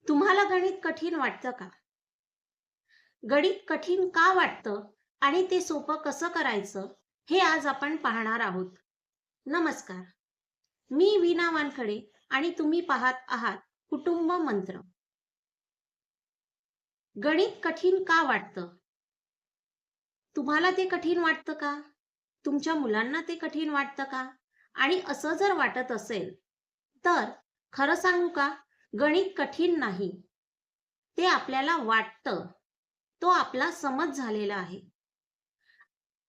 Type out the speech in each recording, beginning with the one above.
तुम्हाला गणित कठीण वाटतं का? गणित कठीण का वाटतं आणि ते सोपं कसं करायचं हे आज आपण पाहणार आहोत. नमस्कार. मी वीणा वानखडे आणि तुम्ही पाहत आहात कुटुंब मंत्र. गणित कठीण का वाटतं? तुम्हाला ते कठीण वाटतं का? तुमच्या मुलांना ते कठीण वाटतं का? आणि असं जर वाटत असेल, तर खरं सांगू का? गणित कठीण नाही. ते आपल्याला वाटतं. तो आपला समज झालेला आहे.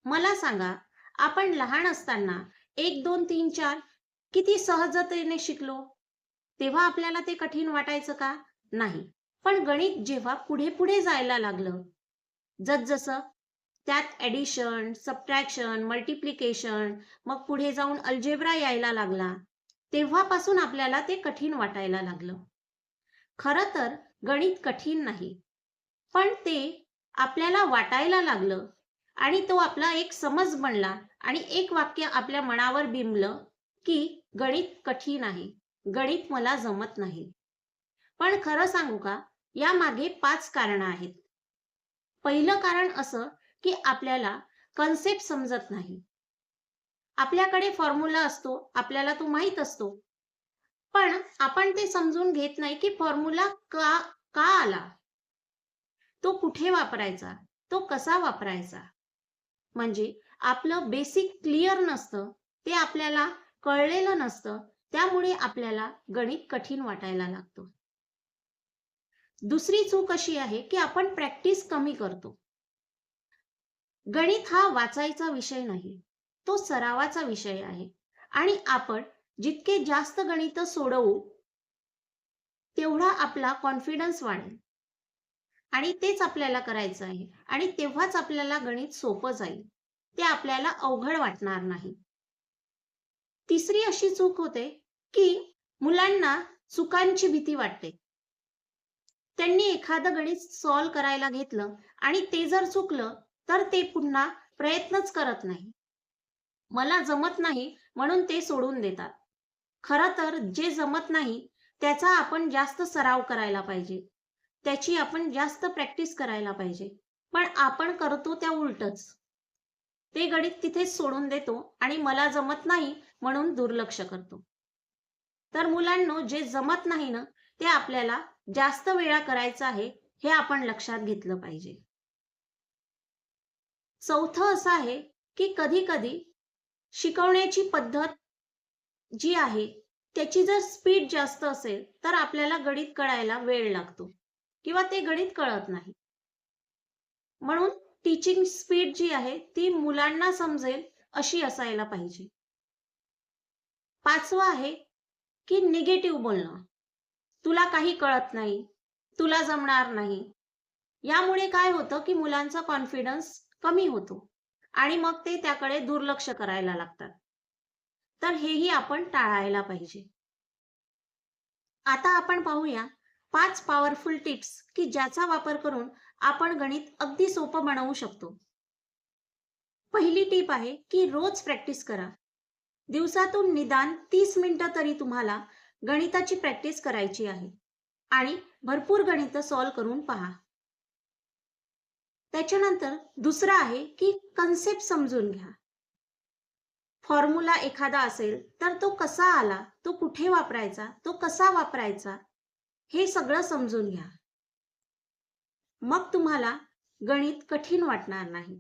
मला सांगा, आपण लहान असताना 1, 2, 3, 4 किती सहजतेने शिकलो. तेव्हा आपल्याला ते कठीण वाटायचं का? नाही. पण गणित जेव्हा पुढे-पुढे जायला लागलं, जसजसं त्यात ॲडिशन, सबट्रॅक्शन, मल्टिप्लिकेशन, मग पुढे जाऊन अल्जेब्रा यायला लागला, तेव्हापासून आपल्याला ते कठीण वाटायला लागलं. खरं तर गणित कठीण नाही, पण ते आपल्याला वाटायला लागलं आणि तो आपला एक समज बनला आणि एक वाक्य आपल्या मनावर बिंबलं, की गणित कठीण आहे. गणित मला जमत नाही. पण खरं सांगू का? यामागे 5 कारणं आहेत. पहिलं कारण असं, की आपल्याला कन्सेप्ट समजत नाही. आपल्याकडे फॉर्म्युला असतो, आपल्याला तो माहीत असतो. पण आपण ते समजून घेत नाही, की फॉर्म्युला का आला? तो कुठे वापरायचा? तो कसा वापरायचा? म्हणजे आपलं बेसिक क्लिअर नसतं, ते आपल्याला कळलेलं नसतं, त्यामुळे आपल्याला गणित कठीण वाटायला लागतं. दुसरी चूक अशी आहे, की आपण प्रॅक्टिस कमी करतो. गणित हा वाचायचा विषय नाही, तो सरावाचा विषय आहे आणि आपण जितके जास्त गणितं सोडवू, तेवढा आपला कॉन्फिडन्स वाढेल आणि तेच आपल्याला करायचं आहे आणि तेव्हाच आपल्याला गणित सोपं जाईल. ते आपल्याला अवघड वाटणार नाही. तिसरी अशी चूक होते, की मुलांना चुकांची भीती वाटते. त्यांनी एखादं गणित सॉल्व्ह करायला घेतलं आणि ते जर चुकलं, तर ते पुन्हा प्रयत्नच करत नाही. मला जमत नाही म्हणून ते सोडून देतात. खरं तर जे जमत नाही त्याचा आपण जास्त सराव करायला पाहिजे. त्याची आपण जास्त प्रॅक्टिस करायला पाहिजे. पण आपण करतो त्या उलटंच. ते गणित तिथेच सोडून देतो आणि मला जमत नाही म्हणून दुर्लक्ष करतो. तर मुलांनो, जे जमत नाही ना, ते आपल्याला जास्त वेळा करायचं आहे, हे आपण लक्षात घेतलं पाहिजे. चौथं असं आहे, की कधी-कधी शिकवण्याची पद्धत जी आहे, त्याची जर स्पीड जास्त असेल, तर आपल्याला गणित कळायला वेळ लागतो किंवा ते गणित कळत नाही. म्हणून टीचिंग स्पीड जी आहे, ती मुलांना समजेल अशी असायला पाहिजे. 5वं आहे, की निगेटिव्ह बोलणं. तुला काही कळत नाही, तुला जमणार नाही. यामुळे काय होतं, की मुलांचा कॉन्फिडन्स कमी होतो आणि मग ते त्याकडे दुर्लक्ष करायला लागतात. तर हेही आपण टाळायला पाहिजे. आता आपण पाहूया 5 पॉवरफुल टिप्स, की ज्याचा वापर करून आपण गणित अगदी सोपं बनवू शकतो. पहिली टिप आहे, की रोज प्रॅक्टिस करा. दिवसातून निदान 30 मिनिटं तरी तुम्हाला गणिताची प्रॅक्टिस करायची आहे आणि भरपूर गणितं सॉल्व्ह करून पहा. त्याच्यानंतर दुसरं आहे, की कन्सेप्ट समजून घ्या. फॉर्म्युला एखादा असेल, तर तो कसा आला, तो कुठे वापरायचा, तो कसा वापरायचा, हे सगळं समजून घ्या. मग तुम्हाला गणित कठीण वाटणार नाही.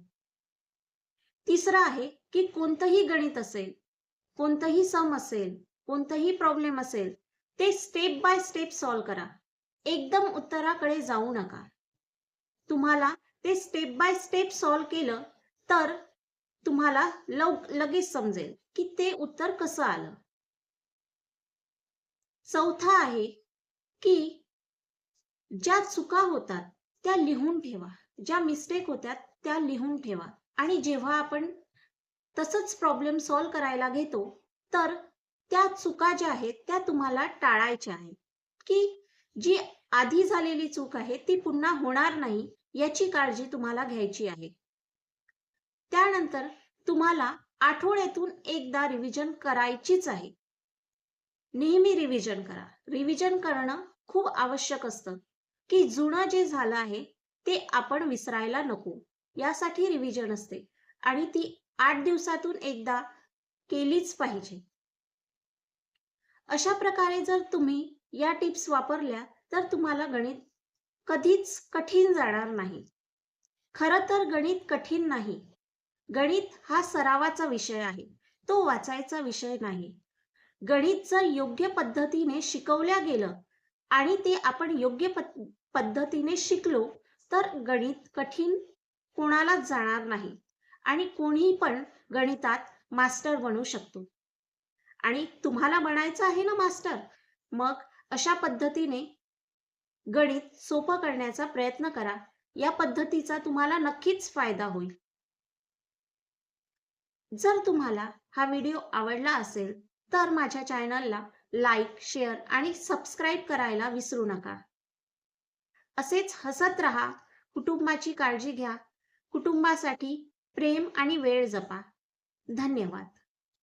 तिसरं आहे, की कोणतंही गणित असेल, कोणतंही सम असेल, कोणतंही प्रॉब्लेम असेल, ते स्टेप बाय स्टेप सॉल्व्ह करा. एकदम उत्तराकडे जाऊ नका. तुम्हाला ते स्टेप बाय स्टेप सॉल्व्ह केलं, तर तुम्हाला लगेच समजेल, की ते उत्तर कसं आलं. चौथा आहे, की ज्या चुका होतात त्या लिहून ठेवा. ज्या मिस्टेक होत्यात त्या लिहून ठेवा आणि जेव्हा आपण तसंच प्रॉब्लेम सॉल्व्ह करायला घेतो, तर त्या चुका ज्या आहेत त्या तुम्हाला टाळायच्या आहेत, की जी आधी झालेली चूक आहे ती पुन्हा होणार नाही याची काळजी तुम्हाला घ्यायची आहे. त्यानंतर तुम्हाला आठवड्यातून एकदा रिव्हिजन करायचीच आहे. नेहमी रिव्हिजन करा. रिव्हिजन करणं खूप आवश्यक असतं की जुनं जे झालं आहे ते आपण विसरायला नको. यासाठी रिव्हिजन असते आणि ती 8 दिवसातून एकदा केलीच पाहिजे. अशा प्रकारे जर तुम्ही या टिप्स वापरल्या तर तुम्हाला गणित कधीच कठीण जाणार नाही. खरं तर गणित कठीण नाही. गणित हा सरावाचा विषय आहे. तो वाचायचा विषय नाही. गणित जर योग्य पद्धतीने शिकवल्या गेलं आणि ते आपण योग्य पद्धतीने शिकलो तर गणित कठीण कोणालाच जाणार नाही आणि कोणीही पण गणितात मास्टर बनू शकतो. आणि तुम्हाला बनायचं आहे ना मास्टर, मग अशा पद्धतीने गणित सोपं करण्याचा प्रयत्न करा. या पद्धतीचा तुम्हाला नक्कीच फायदा होईल. जर तुम्हाला हा व्हिडिओ आवडला असेल तर माझ्या चॅनलला लाईक, शेअर आणि सबस्क्राईब करायला विसरू नका. असेच हसत राहा, कुटुंबाची काळजी घ्या, कुटुंबासाठी प्रेम आणि वेळ जपा. धन्यवाद.